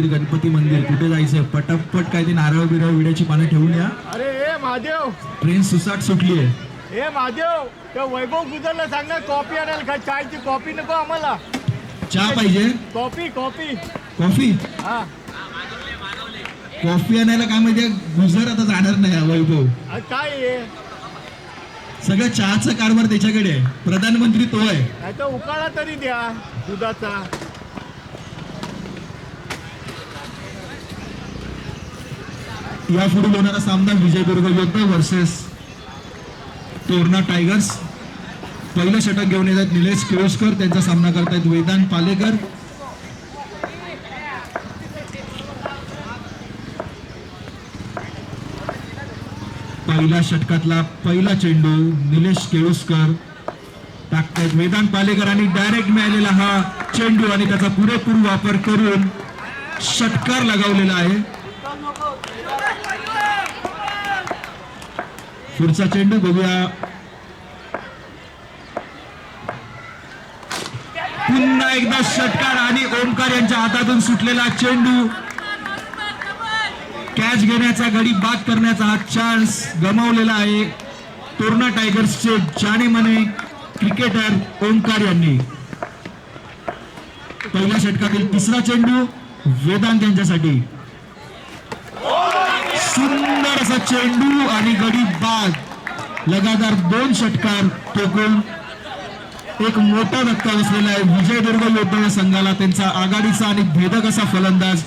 मंदिर गणपती मंदिर कुठे जायचंय पटापट काय ते नारळ बिरळ विड्याची पानं ठेवून या. अरे ए महादेव, ट्रेन सुसाट सुटली आहे. ए महादेव, त्या वैभव गुजरला सांग ना कॉफी आणायला. का चायची कॉफी नको आम्हाला, चहा पाहिजे. Coffee coffee. कॉफी हा कॉफी आणायला काय माहितीये गुजर आता जाणार नाही हा वैभव. अरे काय आहे, सगळं चहाचं कारभार त्याच्याकडे आहे. प्रधानमंत्री तो आहे. नाही तर उकाळा तरी द्या दुधाचा. यापुढे होणारा सामना विजयदुर्ग योद्धा वर्सेस तोरणा टायगर्स. पहिलं षटक घेऊन येतात निलेश केळुसकर, त्यांचा सामना करतायत वेदांत पालेकर. पहिल्या षटकातला पहिला चेंडू निलेश केळुसकर टाकतायत वेदांत पालेकर आणि डायरेक्ट मिळालेला हा चेंडू आणि त्याचा पुरेपूर वापर करून षटकार लगावलेला आहे. पुढचा चेंडू बघूया. पुन्हा एकदा षटकार आणि ओमकार यांच्या हातातून सुटलेला चेंडू. कॅच घेण्याचा, गडी बाद करण्याचा हा चान्स गमावलेला आहे तोरणा टायगर्सचे जाणेमाने क्रिकेटर ओमकार यांनी. पहिल्या षटकातील तिसरा चेंडू वेदांत यांच्यासाठी. सुंदर असा चेंडू आणि गडी बाद. लगातार 2 षटकार ठोकून एक मोठा धक्का बसलेला आहे विजयदुर्ग योद्धा संघाला. त्यांचा आघाडीचा आणि भेदक असा फलंदाज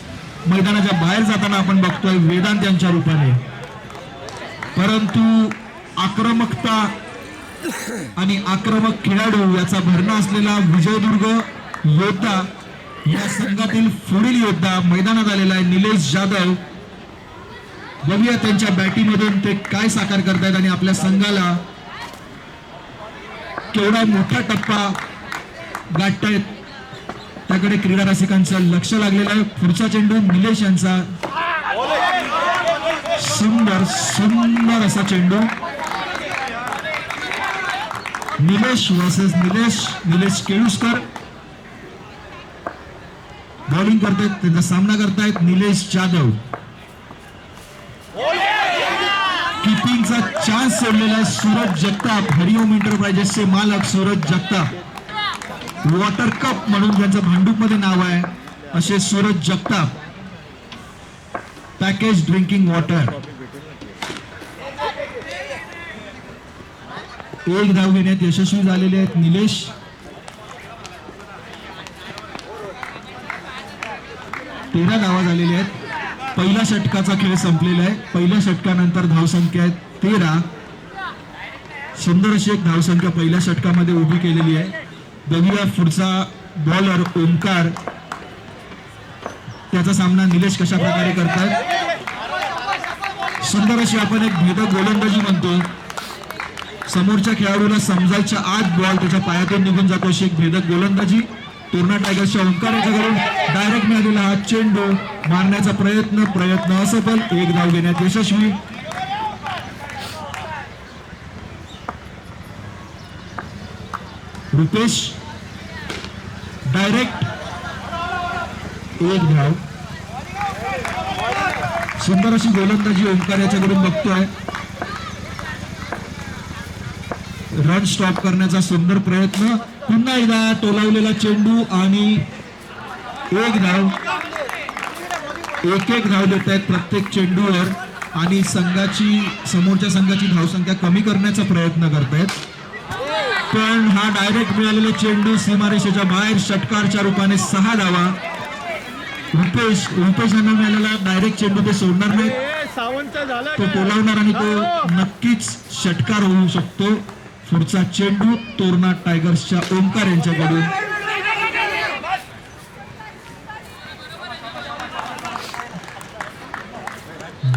मैदानाच्या बाहेर जाताना आपण बघतोय वेदांत यांच्या रूपाने. परंतु आक्रमकता आणि आक्रमक खेळाडू याचा भरणा असलेला विजयदुर्ग योद्धा या संघातील पुढील योद्धा मैदानात आलेला आहे निलेश जाधव. बघूया त्यांच्या बॅटिंगमधून ते काय साकार करतायत आणि आपल्या संघाला केवढा मोठा टप्पा गाठतायत त्याकडे क्रीडा रसिकांचं लक्ष लागलेलं आहे. पुढचा चेंडू निलेश यांचा. सुंदर सुंदर असा चेंडू. निलेश वर्सेस निलेश केळुसकर बॉलिंग करतायत, त्यांचा सामना करतायत निलेश जाधव. किपिंगचा चान्स सोडलेला आहे सूरज जगताप. हरिओम एंटरप्राइजेसचे मालक सूरज जगताप. वॉटर कप म्हणून ज्यांचं भांडूप मध्ये नाव आहे असे Suraj Jagtap. Package drinking water. एक धाव घेण्यात यशस्वी झालेले आहेत निलेश. तेरा धावा झालेल्या आहेत. पहिल्या षटकाचा खेळ संपलेला आहे. पहिल्या षटकानंतर धावसंख्या आहे 13. सुंदर अशी एक धावसंख्या पहिल्या षटकामध्ये उभी केलेली आहे. बघूया पुढचा बॉलर ओमकार, त्याचा सामना निलेश कशा प्रकारे करतात. सुंदर अशी आपण एक भेदक गोलंदाजी म्हणतो. समोरच्या खेळाडूला समजायच्या आत बॉल त्याच्या पायातून निघून जातो अशी एक भेदक गोलंदाजी. तोरणा टायगर्सच्या ओमकार यांच्याकडून डायरेक्ट मिळालेला हा चेंडू मारण्याचा प्रयत्न असफल. एक धाव घेण्यात यशस्वी. रुपेश डायरेक्ट एक धाव. सुंदर अशी गोलंदाजी ओमकार याच्याकडून बघतोय. रन स्टॉप करण्याचा सुंदर प्रयत्न. पुन्हा एकदा टोलावलेला चेंडू आणि एक धाव. एक धाव देत आहेत प्रत्येक चेंडूवर आणि समोरच्या संघाची धावसंख्या कमी करण्याचा प्रयत्न करतायत. पण हा डायरेक्ट मिळालेला चेंडू सीमारेषेच्या बाहेर षटकारच्या रूपाने 6 धावा. रुपेश यांना मिळालेला डायरेक्ट चेंडू ते सोडणार नाही, तो टोलावणार आणि तो नक्कीच षटकार होऊ शकतो. पुढचा चेंडू तोरणा टायगर्सच्या ओमकार यांच्याकडून.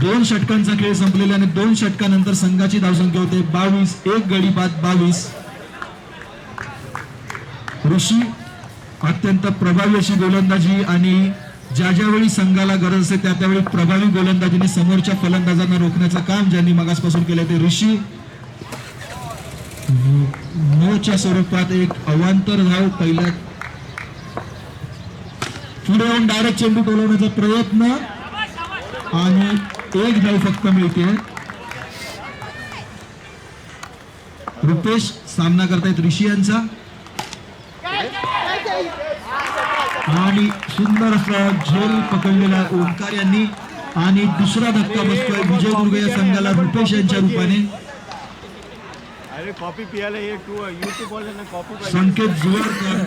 दोन षटकांचा खेळ संपलेला आणि 2 षटकानंतर संघाची धावसंख्या होते 22. एक गडी बाद 22. ऋषी अत्यंत प्रभावी अशी गोलंदाजी आणि ज्यावेळी संघाला गरज असते त्यावेळी प्रभावी गोलंदाजीने समोरच्या फलंदाजांना रोखण्याचं काम ज्यांनी मगासपासून केलं ते ऋषी. नोच्या स्वरूपात एक अवांतर धाव पहिल्या पुढे येऊन डायरेक्ट चेंडू टोलवण्याचा प्रयत्न आणि एक धाव फक्त मिळते. रुपेश सामना करतायत ऋषी यांचा आणि सुंदर असा झेल पकडलेला ओंकार यांनी आणि दुसरा धक्का बसतोय विजयदुर्ग या संघाला रुपेश यांच्या रूपाने. अरे कॉफी पियाला ये तू यूट्यूब वाल्यांना कॉफी संकेत जुवाडकर,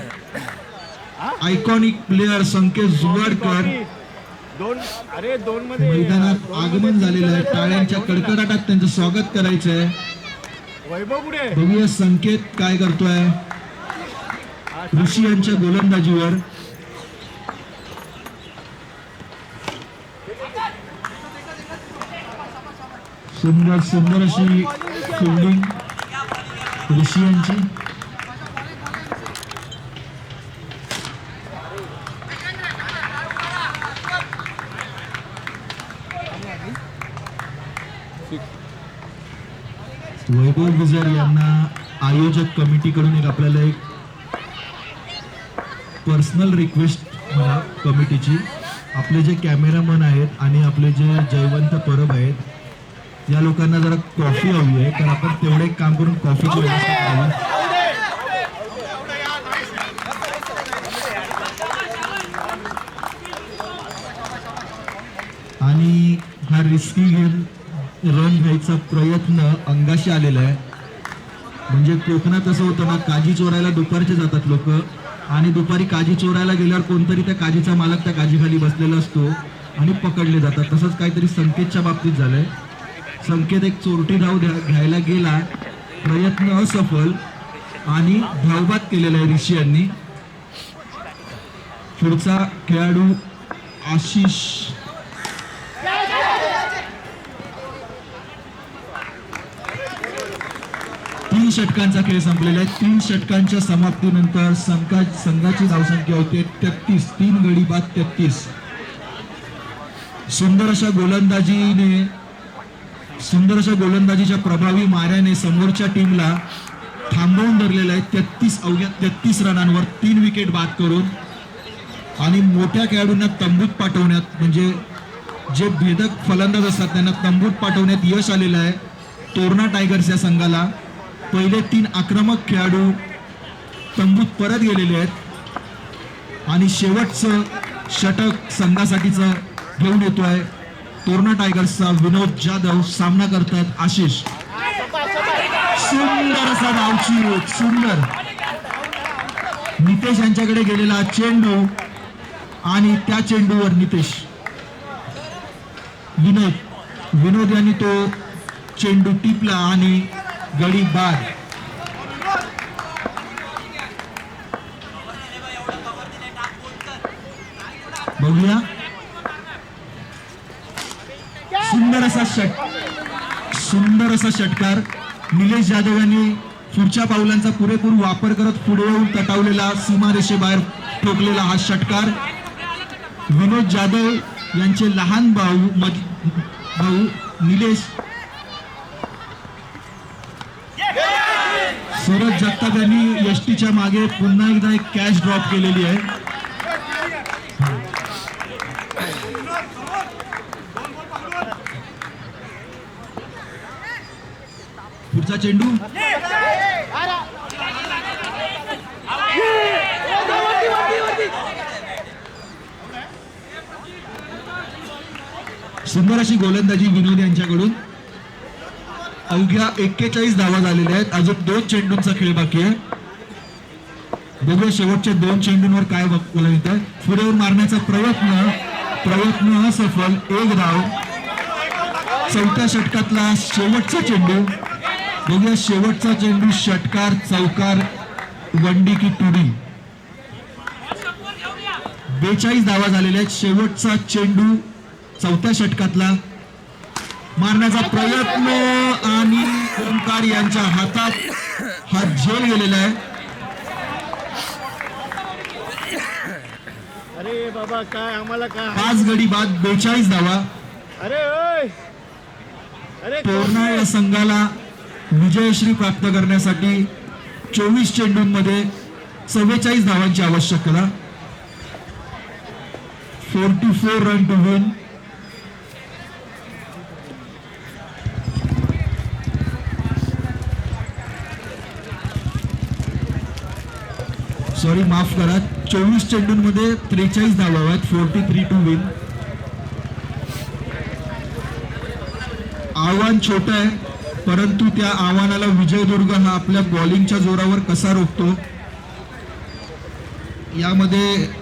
आयकॉनिक प्लेअर संकेत जुवाडकर दोन मध्ये मैदानात आगमन झालेलं आहे. टाळ्यांच्या कडकडाटात त्यांचं स्वागत करायचंय. वैभव कुठे बघूया संकेत काय करतोय ऋषी यांच्या गोलंदाजीवर. सुंदर सुंदर अशी फिल्डिंग ऋषी यांची. वैभव गुजर यांना आयोजक कमिटीकडून आपल्याला एक पर्सनल रिक्वेस्ट म्हणा कमिटीची. आपले जे कॅमेरामन आहेत आणि आपले जे जयवंत परब आहेत या लोकांना जरा कॉफी हवी आहे, तर आपण तेवढे एक काम करून कॉफीची व्यवस्था करावी. आणि हा रिस्की गेम रन घ्यायचा प्रयत्न अंगाशी आलेला आहे. म्हणजे कोकणात असं होतं ना, काजी चोरायला दुपारचे जातात लोक आणि दुपारी काजी चोरायला गेल्यावर कोणतरी त्या काजीचा मालक त्या काजीखाली बसलेला असतो आणि पकडले जातात. तसंच काहीतरी संकेतच्या बाबतीत झालंय. संकेत एक चोरटी धाव घ्यायला गेला, प्रयत्न असफल आणि धावबाद केलेला आहे ऋषी यांनी. पुढचा खेळाडू आशिष तीन षटकांचा खेळ संपलेला आहे. 3 षटकांच्या समाप्तीनंतर संघाची धावसंख्या होते 33. 3 गडी बाद 33. सुंदर अशा गोलंदाजीच्या प्रभावी माऱ्याने समोरच्या टीमला थांबवून धरलेलं आहे. 33 रनांवर 3 विकेट बाद करून आणि मोठ्या खेळाडूंना तंबूत पाठवण्यात, म्हणजे जे भेदक फलंदाज असतात त्यांना तंबूत पाठवण्यात यश आलेलं आहे तोरणा टायगर्स या संघाला. पहिले 3 आक्रमक खेळाडू तंबूत परत गेलेले आहेत आणि शेवटचं षटक संघासाठीचं घेऊन येतोय तोरणा टायगर्सचा विनोद जाधव. सामना करतात आशिष. सुंदर असा धावची सुंदर नितेश यांच्याकडे गेलेला चेंडू आणि त्या चेंडूवर नितेश विनोद यांनी तो चेंडू टिपला आणि गडी बाद. बघूया सुंदर असा षटकार निलेश जाधव यांनी पुढच्या पावलांचा पुरेपूर वापर करत पुढे येऊन तटावलेला सीमारेषेबाहेर ठोकलेला हा षटकार. विनोद जाधव यांचे लहान भाऊ निलेश सूरज जगताप यांनी यष्टीच्या मागे पुन्हा एकदा एक कॅच ड्रॉप केलेली आहे. पुढचा चेंडू सुंदर अशी गोलंदाजी विनोद यांच्याकडून. अवघ्या 41 धावा झालेल्या आहेत. अजून 2 चेंडूंचा खेळ बाकी आहे. बघूया शेवटच्या 2 चेंडूंवर काय बघायला येतं. पुढे येऊन मारण्याचा प्रयत्न असफल. 1 धाव. 4थ्या षटकातला शेवटचा चेंडू. बघूया शेवटचा चेंडू षटकार चौकार वंडी की टुडी. 42 धावा झालेल्या आहेत. शेवटचा चेंडू 4थ्या षटकातला मारण्याचा प्रयत्न आणि ओंकार यांच्या हातात हा झेल गेलेला आहे. अरे बाबा काय आम्हाला काय 5 गडी बाद 42 धावा. अरे तोरणा या संघाला विजयश्री प्राप्त करण्यासाठी 24 चेंडूंमध्ये 44 धावांची आवश्यकता. 44 run to win. सॉरी माफ करा, 24 चेंडूंमध्ये 43 धावा आहेत. 43 टू विन. आव्हान छोटं आहे, परंतु त्या आव्हानाला विजयदुर्ग हा आपल्या बॉलिंगच्या जोरावर कसा रोखतो, यामध्ये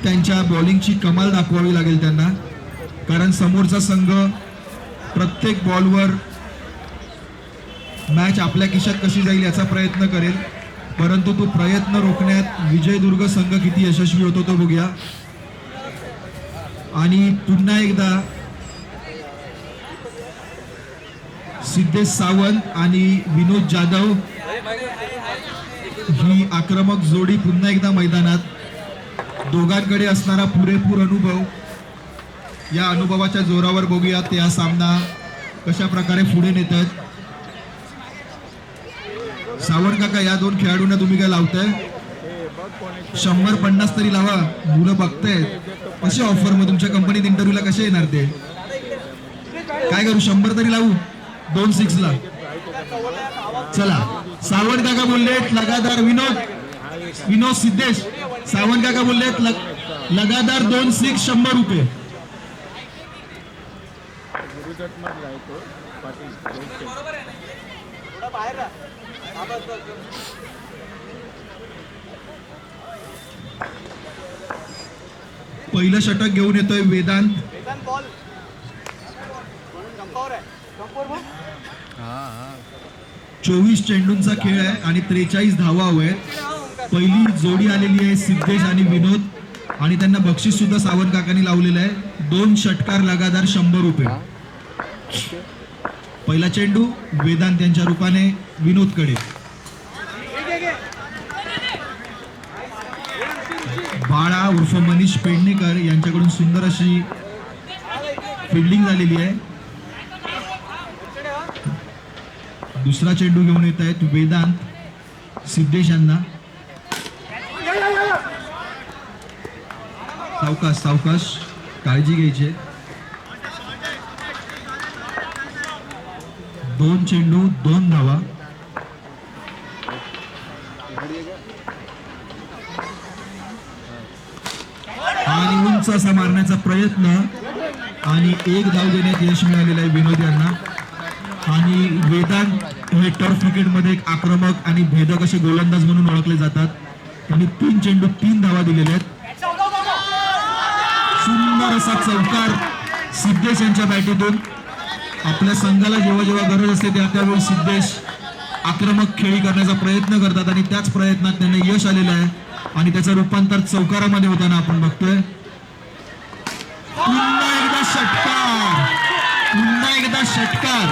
त्यांच्या बॉलिंगची कमाल दाखवावी लागेल त्यांना. कारण समोरचा संघ प्रत्येक बॉलवर मॅच आपल्या खिशात कशी जाईल याचा प्रयत्न करेल, परंतु तो प्रयत्न रोखण्यात विजयदुर्ग संघ किती यशस्वी होतो तो बघूया. आणि पुन्हा एकदा सिद्धेश सावंत आणि विनोद जाधव ही आक्रमक जोडी पुन्हा एकदा मैदानात. दोघांकडे असणारा पुरेपूर अनुभव, या अनुभवाच्या जोरावर बघूया ते हा सामना कशा प्रकारे पुढे नेतात. सावंत काका, या दोन खेळाडूंना तुम्ही काय लावताय? 150 तरी लावा, मुलं बघताय. कशी ऑफर मग तुमच्या कंपनीत इंटरव्ह्यूला कसे येणार ते? काय करू, 100 तरी लावू 2 6 ला? चला, सावंत काका बोललेत लगातार. विनोद सिद्धेश, सावंत काका बोललेत लगातार 2 6 100 रुपये. पहिलं षटक घेऊन येतोय वेदांत. 24 चेंडूंचा खेळ आहे आणि 43 धावा हवे. पहिली जोडी आलेली आहे सिद्धेश आणि विनोद, आणि त्यांना बक्षीस सुद्धा सावंत काकांनी लावलेलं आहे. 2 षटकार लगातार 100 रुपये. पहिला चेंडू वेदांत यांच्या रूपाने विनोदकडे. बाळा उर्फ मनीष पेडणेकर यांच्याकडून सुंदर अशी फिल्डिंग झालेली आहे. दुसरा चेंडू घेऊन येत आहेत वेदांत सिद्धेश यांना. सावकाश काळजी घ्यायची. 2 चेंडू 2 धावा. आणि उंच असा मारण्याचा प्रयत्न आणि 1 धाव देण्यात यश मिळालेलं आहे विनोद यांना. आणि वेदांत हे टर्फ क्रिकेटमध्ये एक आक्रमक आणि भेदक असे गोलंदाज म्हणून ओळखले जातात. त्यांनी 3 चेंडू 3 धावा दिलेल्या आहेत. सुंदर असा चौकार सिद्धेश यांच्या बॅटीतून. आपल्या संघाला जेव्हा जेव्हा गरज असते त्यावेळी सिद्धेश आक्रमक खेळी करण्याचा प्रयत्न करतात आणि त्याच प्रयत्नात त्यांना यश आलेलं आहे आणि त्याचं रूपांतर चौकारामध्ये होताना आपण बघतोय. पुन्हा एकदा षटकार.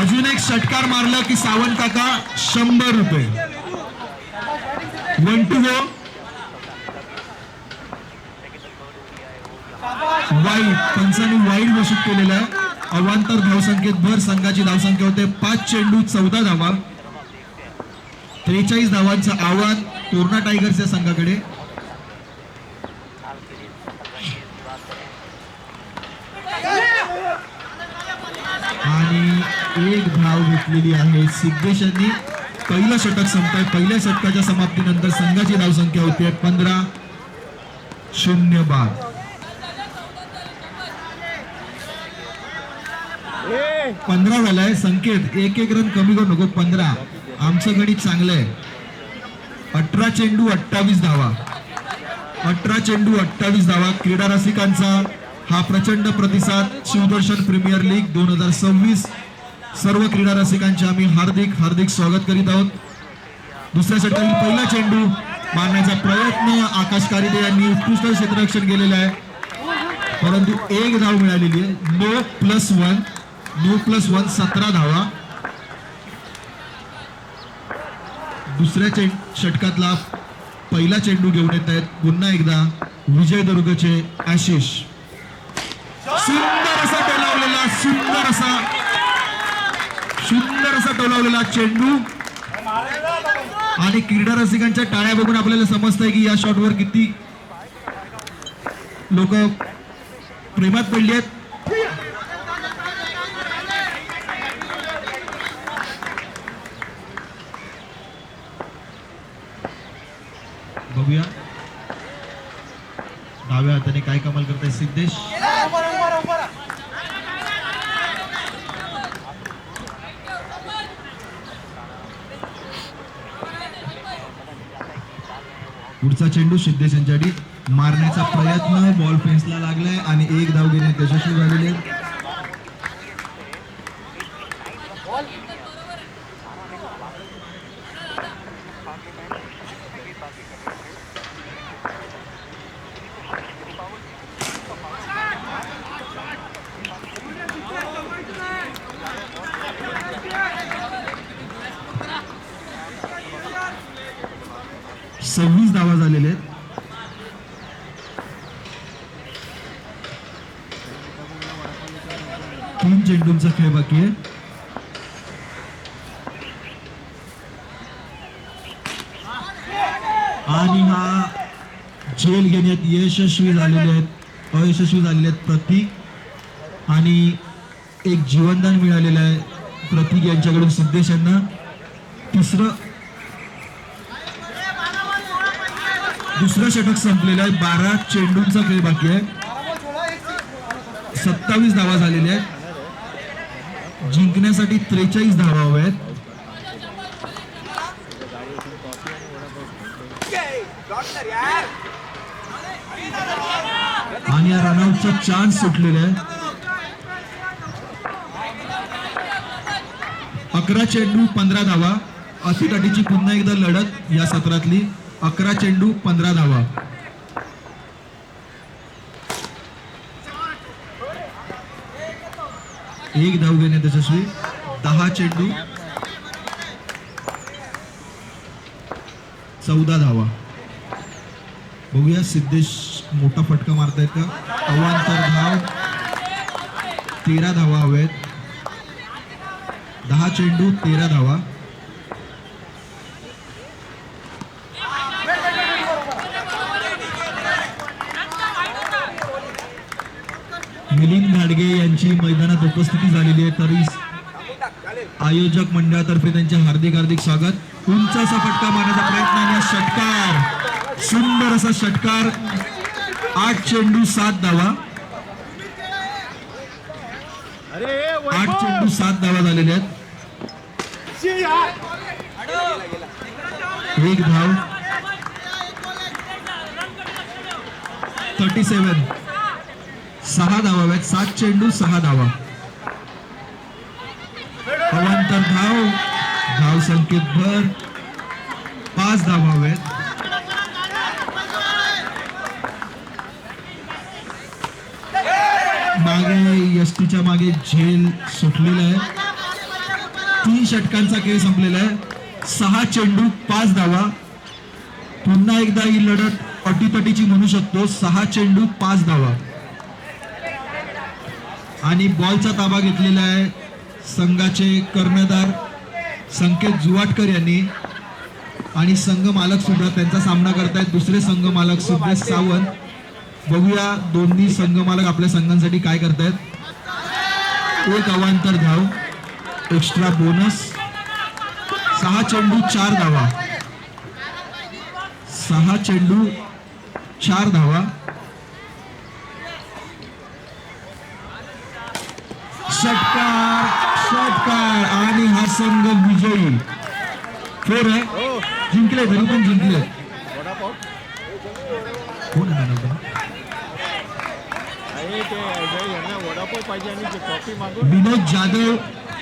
अजून एक षटकार मारलं की सावंत काका 100 रुपये. 1 to go. वाईट, पंचांनी वाईट घोषित केलेलं आहे. अवांतर धावसंख्येत भर संघाची धावसंख्या होते 5 चेंडू 14 धावा. 43 धावांचं आव्हान तोरणा टायगर्स या संघाकडे. आणि 1 धाव घेतलेली आहे सिद्धेश यांनी. पहिलं षटक संपतंय. पहिल्या षटकाच्या समाप्तीनंतर संघाची धावसंख्या होती 15-0 बाद. 15 झालाय. संकेत 1-1 रन कमी करू नको. 15. आमचं गणित चांगलं आहे. 18 चेंडू 28 धावा. 18 चेंडू 28 धावा. क्रीडा रसिकांचा हा प्रचंड प्रतिसाद. शिवदर्शन प्रीमियर लीग 2026 सर्व क्रीडा रसिकांचे आम्ही हार्दिक स्वागत करीत आहोत. दुसऱ्या षटकातील पहिला चेंडू मारण्याचा प्रयत्न आकाश कारिदे यांनी उत्कृष्ट क्षेत्ररक्षण केलेलं आहे, परंतु 1 धाव मिळालेली आहे. नो प्लस वन 17 धावा. दुसऱ्या षटकातला पहिला चेंडू घेऊन येत आहेत पुन्हा एकदा विजयदुर्गचे आशिष. सुंदर असा टोलावलेला चेंडू. आणि क्रीडा रसिकांच्या टाळ्या बघून आपल्याला समजतंय की या शॉटवर किती लोक प्रेमात पडली आहेत. बघूया डाव्या हाताने काय कमाल करताय सिद्धेश. पुढचा चेंडू सिद्धेश यांच्यासाठी मारण्याचा प्रयत्न, बॉल फेन्सला लागलाय आणि एक धाव घेण्यात यशस्वी झालेले. सव्वीस धावा झालेले आहेत. तीन चेंडूंचा खेळ बाकी आहे. आणि हा झेल घेण्यात यशस्वी झालेले आहेत, अयशस्वी झालेले आहेत प्रतीक. आणि एक जीवनदान मिळालेलं आहे प्रतीक यांच्याकडून सिद्धेश यांना. दुसरं षटक संपलेलं आहे. 12 चेंडूंचा खेळ बाकी आहे. 27 धावा झालेल्या आहेत. जिंकण्यासाठी 43 धावा हव्या आहेत. आणि या रनआउटचा चान्स सुटलेला आहे. 11 चेंडू 15 धावा. अटीतटीची पुन्हा एकदा लढत या सत्रातली. 11 चेंडू 15 धावा. एक धाव घेण्यात यशस्वी. 10 चेंडू 14 धावा. बघूया सिद्धेश मोठा फटका मारतायत का. अवांतर धाव. 13 धावा हवेत. 10 चेंडू 13 धावा. मिलिंद घाडगे यांची मैदानात उपस्थिती झालेली आहे, तरी आयोजक मंडळातर्फे त्यांचे हार्दिक हार्दिक स्वागत. उंच असा फटका मारण्याचा प्रयत्न आणि षटकार, सुंदर असा षटकार. 8 चेंडू 7 धावा. 8 चेंडू 7 धावा झालेल्या आहेत. एक धाव. 37. 6 धावा आहेत. 7 चेंडू 6 धावा. अवांतर धाव. धाव संकेत भर. 5 धावा हवेत. मागे यष्टीच्या मागे झेल सुटलेला आहे. 3 षटकांचा खेळ संपलेला आहे. 6 चेंडू 5 धावा. पुन्हा एकदा ही लढत अटीतटीची म्हणू शकतो. 6 चेंडू 5 धावा. आणि बॉलचा ताबा घेतलेला आहे संघाचे कर्णधार संकेत जुवाटकर यांनी. आणि संघ मालक सुद्धा त्यांचा सामना करतायत. दुसरे संघ मालक सिद्धेश सावंत. बघूया दोन्ही संघ मालक आपल्या संघांसाठी काय करतायत. एक अवांतर धाव. Extra bonus. 6 चेंडू 4 धावा. 6 चेंडू 4 धावा. षटकार, षटकार आणि हा संघ विजयी. 4 आहे. जिंकले, तरी पण जिंकले. कोण आहे ना वडापाव पाहिजे आणि कॉफी मागव. विनोद जाधव